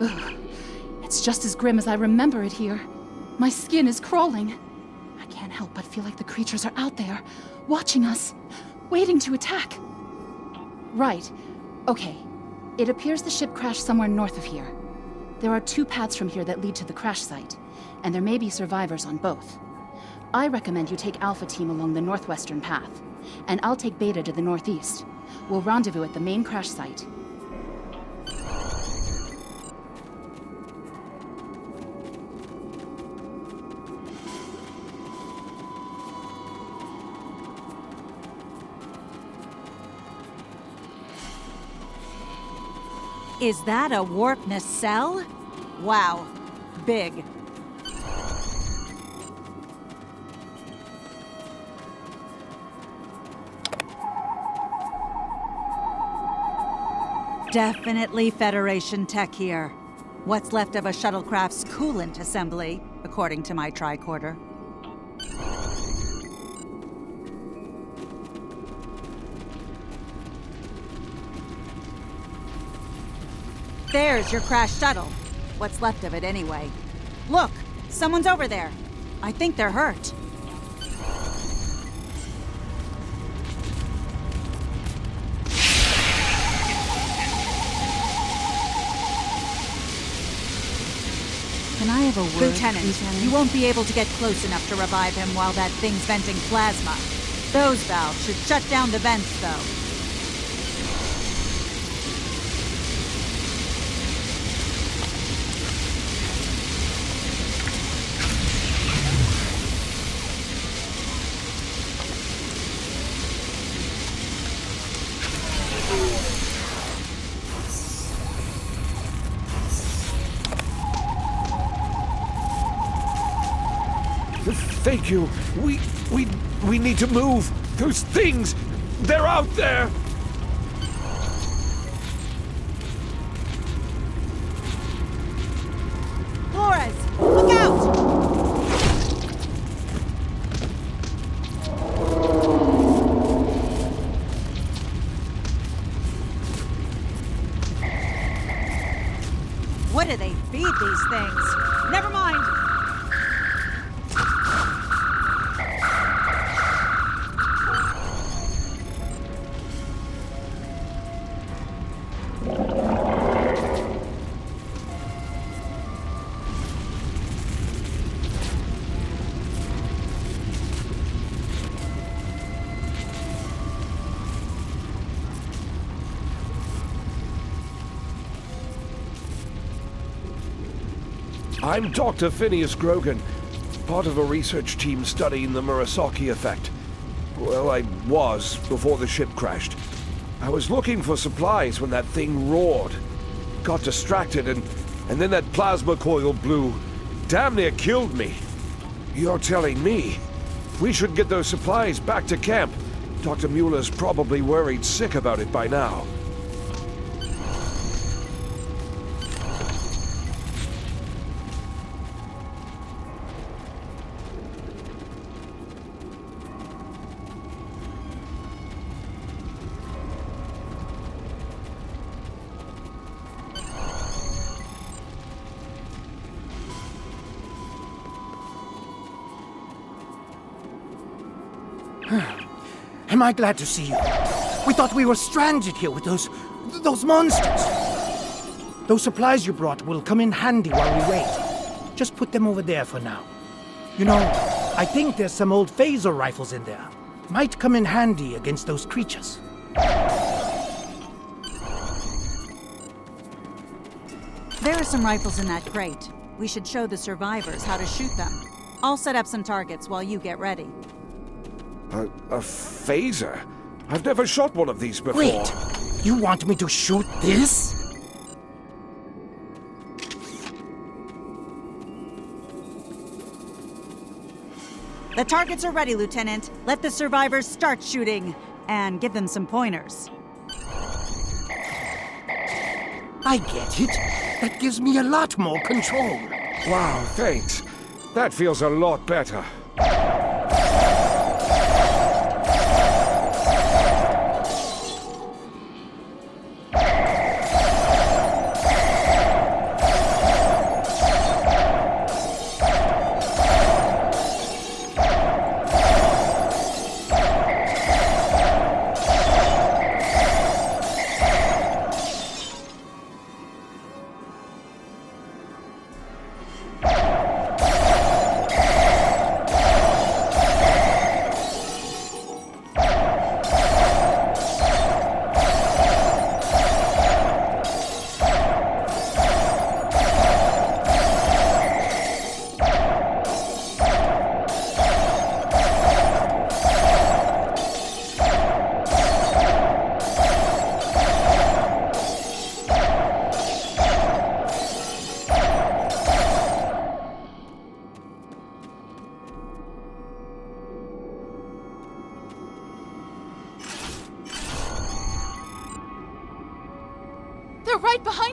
Ugh. It's just as grim as I remember it here. My skin is crawling. I can't help but feel like the creatures are out there, watching us, waiting to attack. Right. Okay. It appears the ship crashed somewhere north of here. There are 2 paths from here that lead to the crash site, and there may be survivors on both. I recommend you take Alpha Team along the northwestern path, and I'll take Beta to the northeast. We'll rendezvous at the main crash site. Is that a warp nacelle? Wow. Big. Definitely Federation tech here. What's left of a shuttlecraft's coolant assembly, according to my tricorder. There's your crashed shuttle. What's left of it anyway. Look! Someone's over there. I think they're hurt. Can I have a word, Lieutenant? You won't be able to get close enough to revive him while that thing's venting plasma. Those valves should shut down the vents, though. Thank you. We need to move. Those things, they're out there. Flores, look out! What do they feed these things? Never mind. I'm Dr. Phineas Grogan, part of a research team studying the Murasaki effect. Well, I was before the ship crashed. I was looking for supplies when that thing roared. Got distracted and then that plasma coil blew. Damn near killed me. You're telling me we should get those supplies back to camp. Dr. Mueller's probably worried sick about it by now. Am I glad to see you? We thought we were stranded here with those monsters. Those supplies you brought will come in handy while we wait. Just put them over there for now. You know, I think there's some old phaser rifles in there. Might come in handy against those creatures. There are some rifles in that crate. We should show the survivors how to shoot them. I'll set up some targets while you get ready. A phaser? I've never shot one of these before. Wait, you want me to shoot this? The targets are ready, Lieutenant. Let the survivors start shooting. And give them some pointers. I get it. That gives me a lot more control. Wow, thanks. That feels a lot better.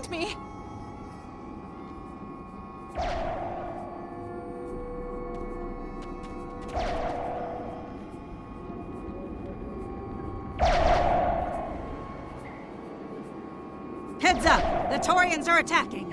behind me! Heads up! The Taurians are attacking!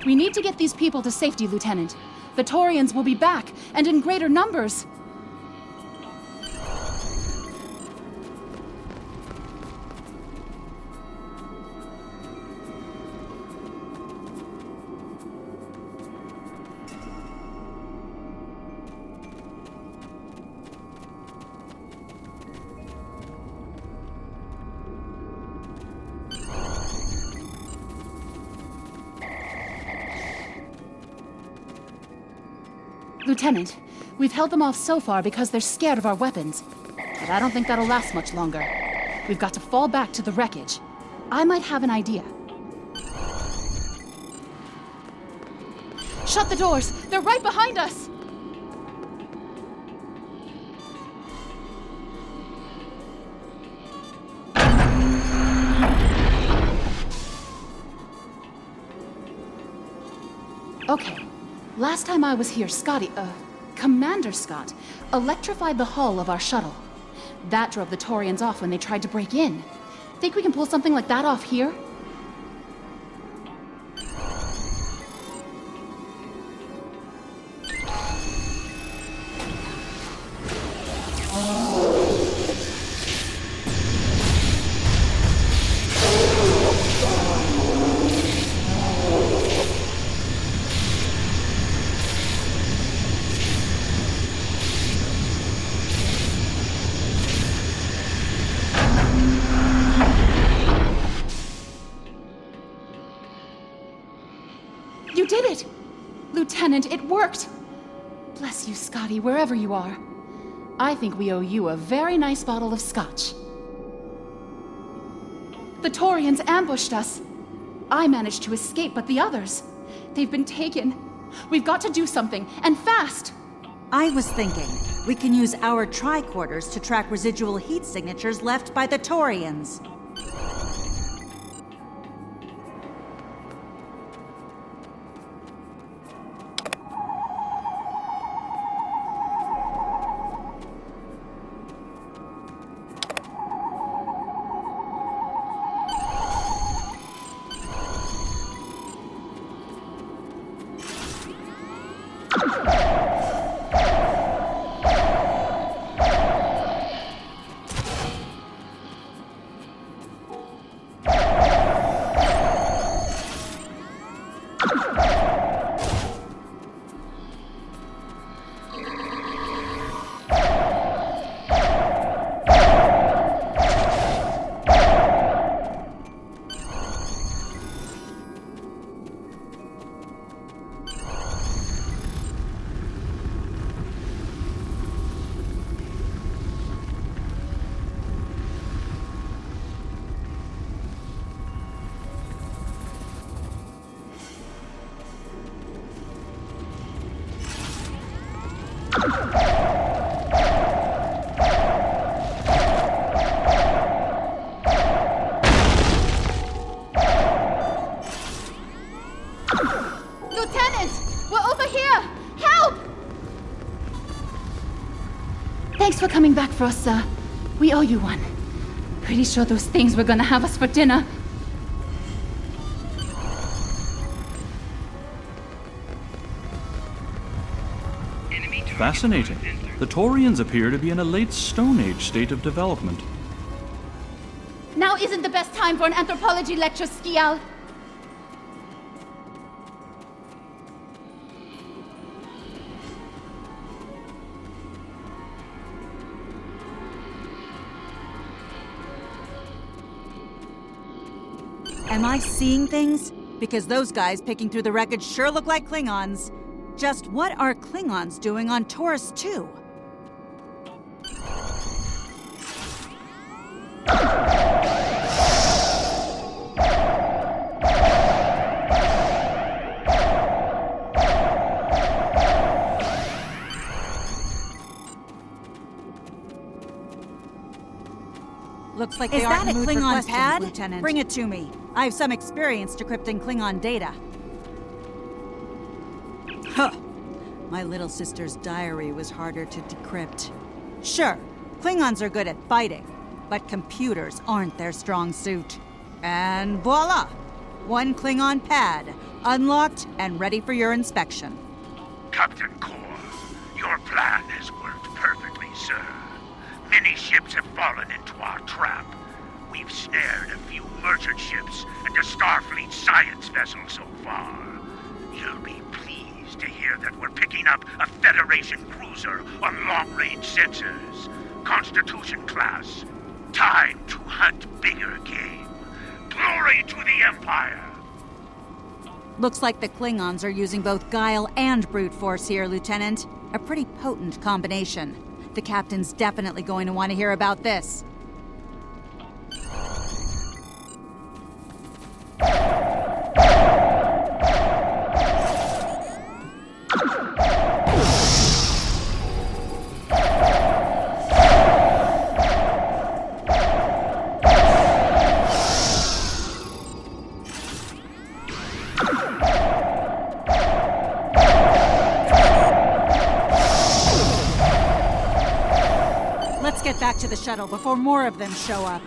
We need to get these people to safety, Lieutenant. The Taurians will be back, and in greater numbers. Lieutenant, we've held them off so far because they're scared of our weapons. But I don't think that'll last much longer. We've got to fall back to the wreckage. I might have an idea. Shut the doors! They're right behind us! Okay. Last time I was here, Commander Scott, electrified the hull of our shuttle. That drove the Taurians off when they tried to break in. Think we can pull something like that off here? You did it! Lieutenant, it worked! Bless you, Scotty, wherever you are. I think we owe you a very nice bottle of scotch. The Taurians ambushed us. I managed to escape, but the others, they've been taken. We've got to do something, and fast! I was thinking, we can use our tricorders to track residual heat signatures left by the Taurians. Lieutenant! We're over here! Help! Thanks for coming back for us, sir. We owe you one. Pretty sure those things were gonna have us for dinner. Fascinating. The Taurians appear to be in a late Stone Age state of development. Now isn't the best time for an anthropology lecture, Skial. Am I seeing things? Because those guys picking through the wreckage sure look like Klingons. Just what are Klingons doing on Taurus 2? Looks like they Is aren't that in a the mood for Klingon questions, pad? Lieutenant. Bring it to me. I have some experience decrypting Klingon data. Huh. My little sister's diary was harder to decrypt. Sure, Klingons are good at fighting, but computers aren't their strong suit. And voila! One Klingon pad, unlocked and ready for your inspection. Captain Kor, your plan has worked perfectly, sir. Many ships have fallen into our trap. We've snared a few merchant ships and a Starfleet science vessel so far. You'll be pleased to hear that we're picking up a Federation cruiser on long-range sensors. Constitution class. Time to hunt bigger game. Glory to the Empire! Looks like the Klingons are using both guile and brute force here, Lieutenant. A pretty potent combination. The captain's definitely going to want to hear about this. Let's get back to the shuttle before more of them show up.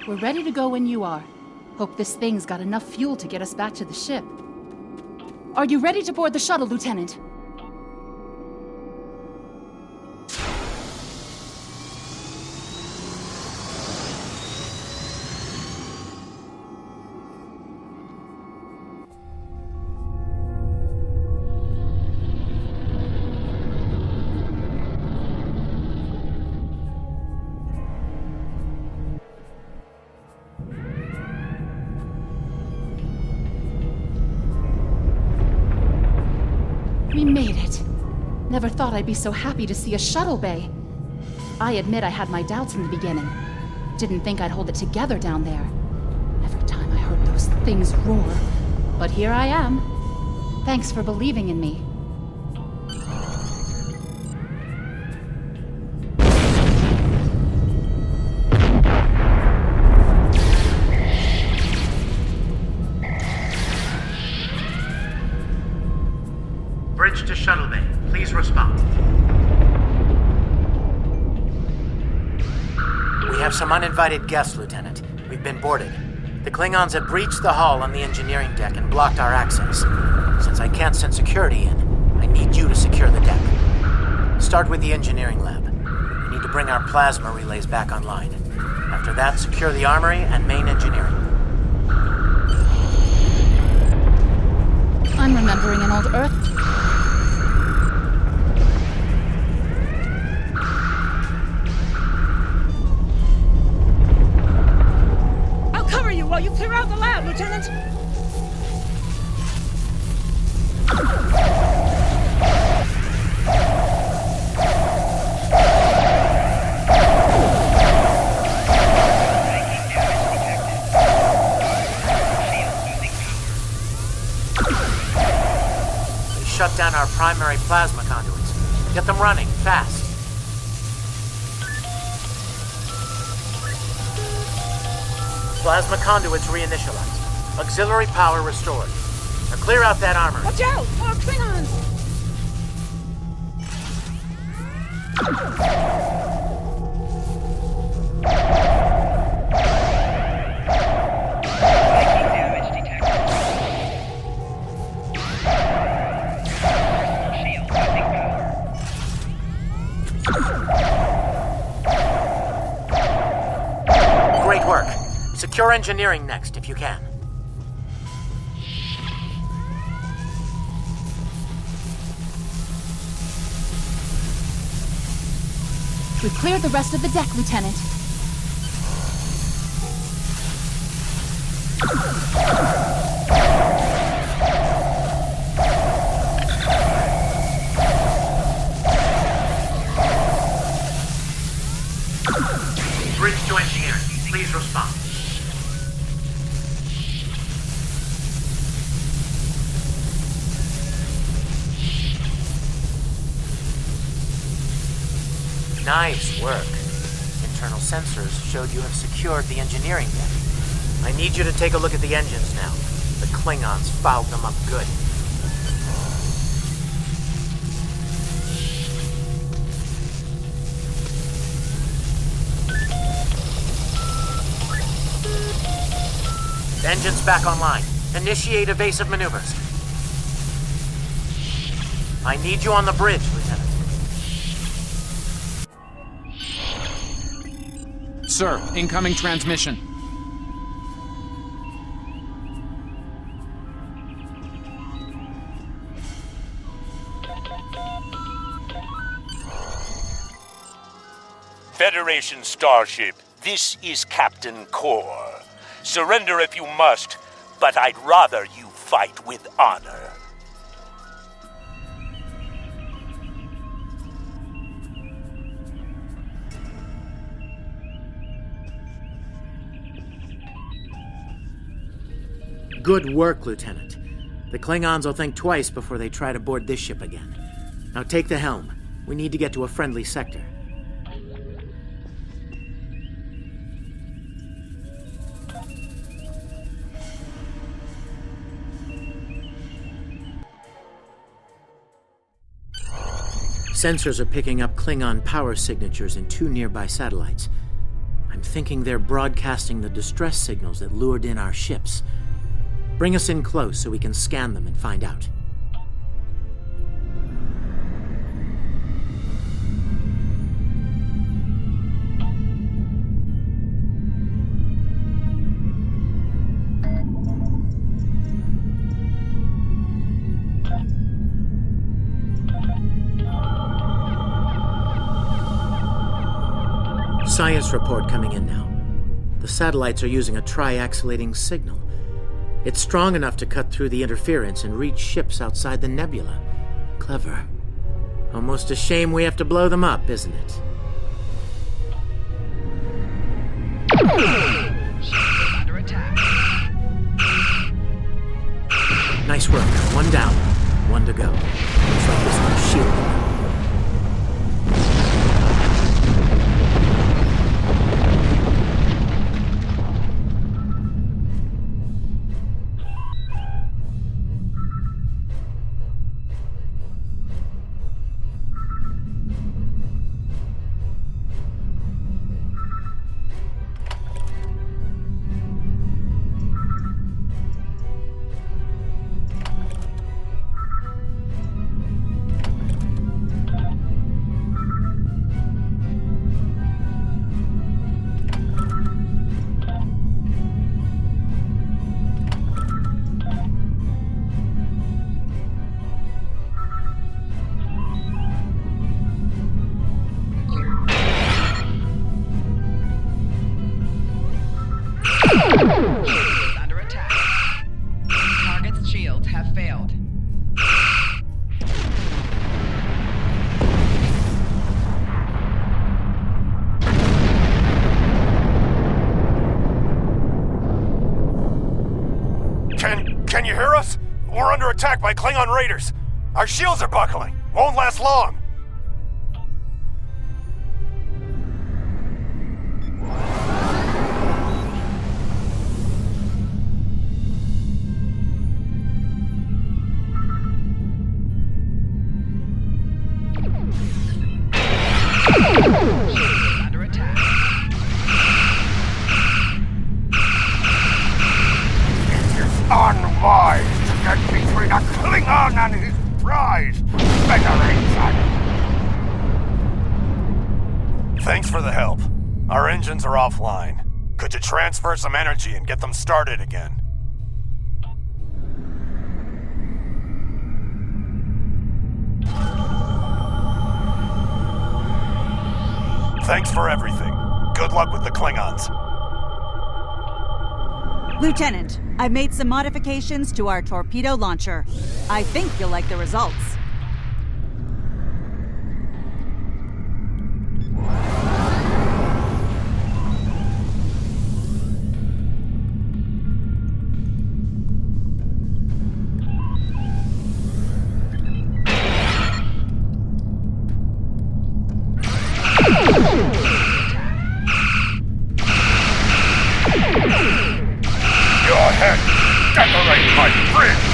We're ready to go when you are. Hope this thing's got enough fuel to get us back to the ship. Are you ready to board the shuttle, Lieutenant? We made it. Never thought I'd be so happy to see a shuttle bay. I admit I had my doubts in the beginning. Didn't think I'd hold it together down there. Every time I heard those things roar. But here I am. Thanks for believing in me. Bridge to shuttle bay. Please respond. We have some uninvited guests, Lieutenant. We've been boarded. The Klingons have breached the hull on the engineering deck and blocked our access. Since I can't send security in, I need you to secure the deck. Start with the engineering lab. We need to bring our plasma relays back online. After that, secure the armory and main engineering. I'm remembering an old Earth. I'll cover you while you clear out the lab, Lieutenant! They shut down our primary plasma conduits. Get them running, fast. Plasma conduits reinitialized. Auxiliary power restored. Now clear out that armor. Watch out! More Klingons! Great work. Secure engineering next, if you can. We've cleared the rest of the deck, Lieutenant. Bridge to engineering. Please respond. Nice work. Internal sensors showed you have secured the engineering deck. I need you to take a look at the engines now. The Klingons fouled them up good. Engines back online. Initiate evasive maneuvers. I need you on the bridge, Lieutenant. Sir, incoming transmission. Federation starship, this is Captain Core. Surrender if you must, but I'd rather you fight with honor. Good work, Lieutenant. The Klingons will think twice before they try to board this ship again. Now take the helm. We need to get to a friendly sector. Sensors are picking up Klingon power signatures in 2 nearby satellites. I'm thinking they're broadcasting the distress signals that lured in our ships. Bring us in close so we can scan them and find out. Science report coming in now. The satellites are using a triaxilating signal. It's strong enough to cut through the interference and reach ships outside the nebula. Clever. Almost a shame we have to blow them up, isn't it? Under attack. Nice work. 1 down. 1 to go. Looks like this one's shielded. Under attack. Target's shields have failed. Can you hear us? We're under attack by Klingon raiders. Our shields are buckling. Won't last long. Under attack. Unwise to get between a Klingon and his prize, Federation. Thanks for the help. Our engines are offline. Could you transfer some energy and get them started again? Thanks for everything. Good luck with the Klingons. Lieutenant, I've made some modifications to our torpedo launcher. I think you'll like the results. Your head, decorate my fridge!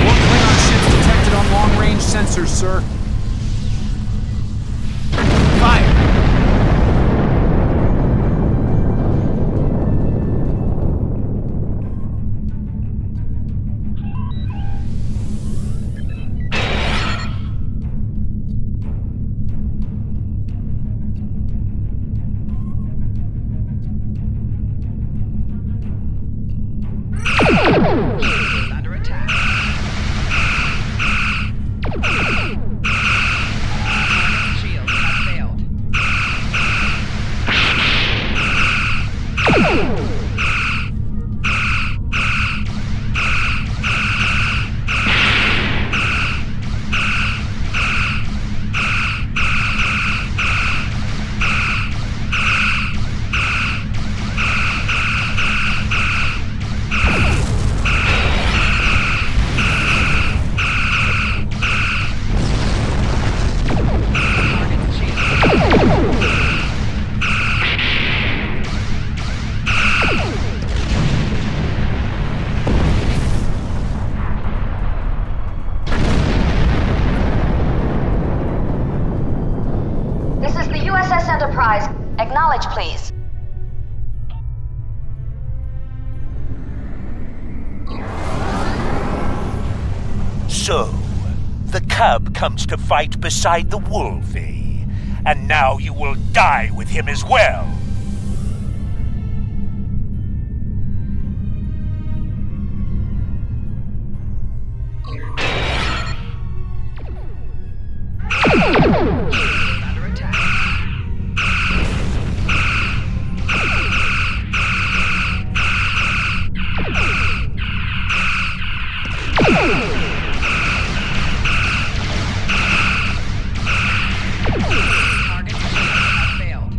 More Klingon ships detected on long-range sensors, sir. Fire! Under attack. Shields have failed. This is the USS Enterprise. Acknowledge, please. So, the cub comes to fight beside the wolf, eh? And now you will die with him as well. Under attack. Target shields have failed.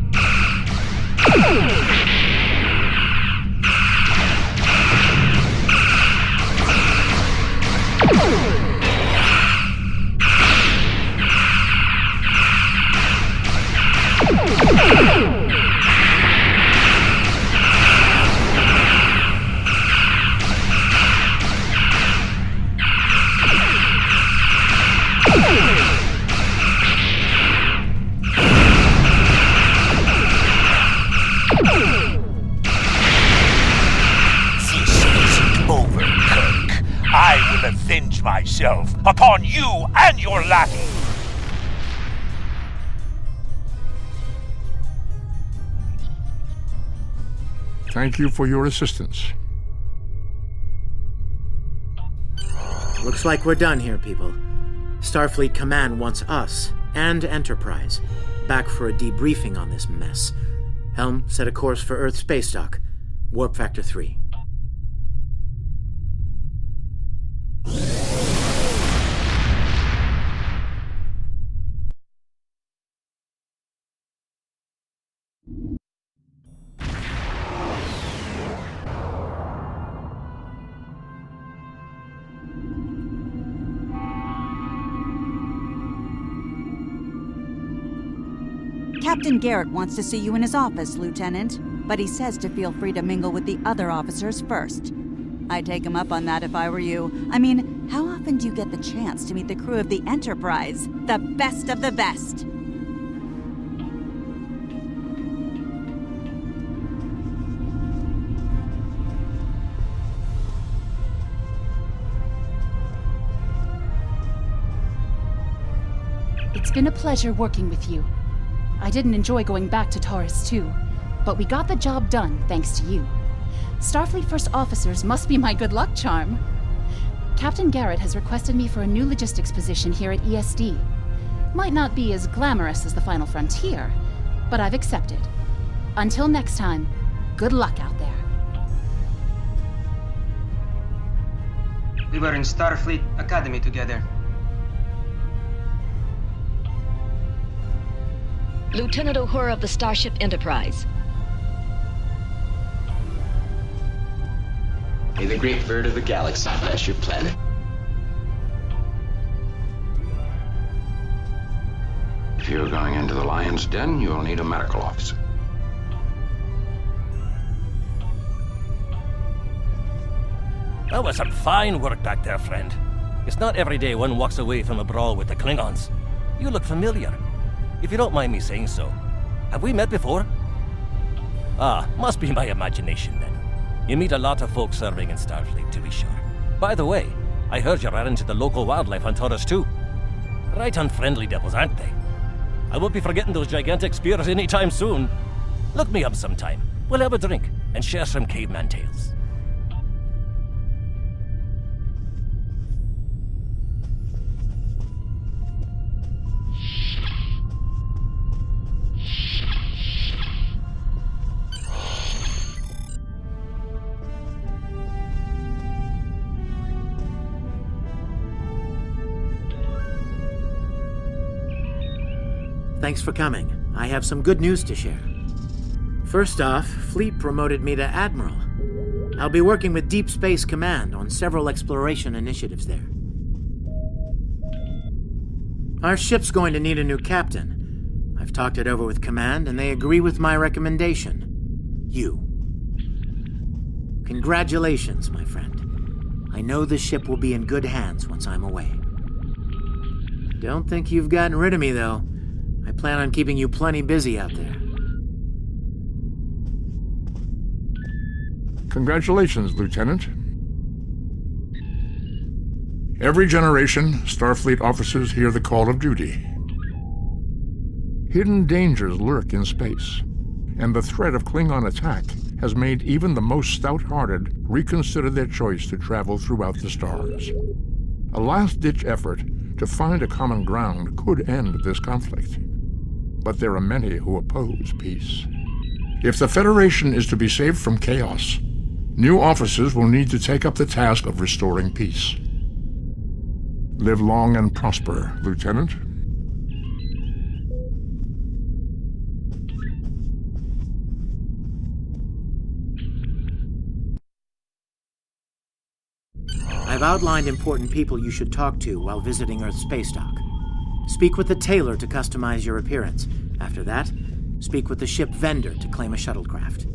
This isn't over, Kirk. I will avenge myself upon you and your lackey. Thank you for your assistance. Looks like we're done here, people. Starfleet Command wants us and Enterprise back for a debriefing on this mess. Helm, set a course for Earth space dock. Warp Factor 3. Captain Garrett wants to see you in his office, Lieutenant, but he says to feel free to mingle with the other officers first. I'd take him up on that if I were you. I mean, how often do you get the chance to meet the crew of the Enterprise? The best of the best! It's been a pleasure working with you. I didn't enjoy going back to Taurus 2, but we got the job done thanks to you. Starfleet First Officers must be my good luck charm. Captain Garrett has requested me for a new logistics position here at ESD. Might not be as glamorous as the Final Frontier, but I've accepted. Until next time, good luck out there. We were in Starfleet Academy together. Lieutenant Uhura of the Starship Enterprise. May the great bird of the galaxy bless your planet. If you're going into the lion's den, you'll need a medical officer. That was some fine work back there, friend. It's not every day one walks away from a brawl with the Klingons. You look familiar. If you don't mind me saying so, have we met before? Ah, must be my imagination then. You meet a lot of folks serving in Starfleet, to be sure. By the way, I heard you ran into the local wildlife on Taurus 2. Right unfriendly devils, aren't they? I won't be forgetting those gigantic spears anytime soon. Look me up sometime. We'll have a drink and share some caveman tales. Thanks for coming. I have some good news to share. First off, Fleet promoted me to Admiral. I'll be working with Deep Space Command on several exploration initiatives there. Our ship's going to need a new captain. I've talked it over with Command, and they agree with my recommendation. You. Congratulations, my friend. I know the ship will be in good hands once I'm away. Don't think you've gotten rid of me, though. I plan on keeping you plenty busy out there. Congratulations, Lieutenant. Every generation, Starfleet officers hear the call of duty. Hidden dangers lurk in space, and the threat of Klingon attack has made even the most stout-hearted reconsider their choice to travel throughout the stars. A last-ditch effort to find a common ground could end this conflict. But there are many who oppose peace. If the Federation is to be saved from chaos, new officers will need to take up the task of restoring peace. Live long and prosper, Lieutenant. I've outlined important people you should talk to while visiting Earth Space Dock. Speak with the tailor to customize your appearance. After that, speak with the ship vendor to claim a shuttlecraft.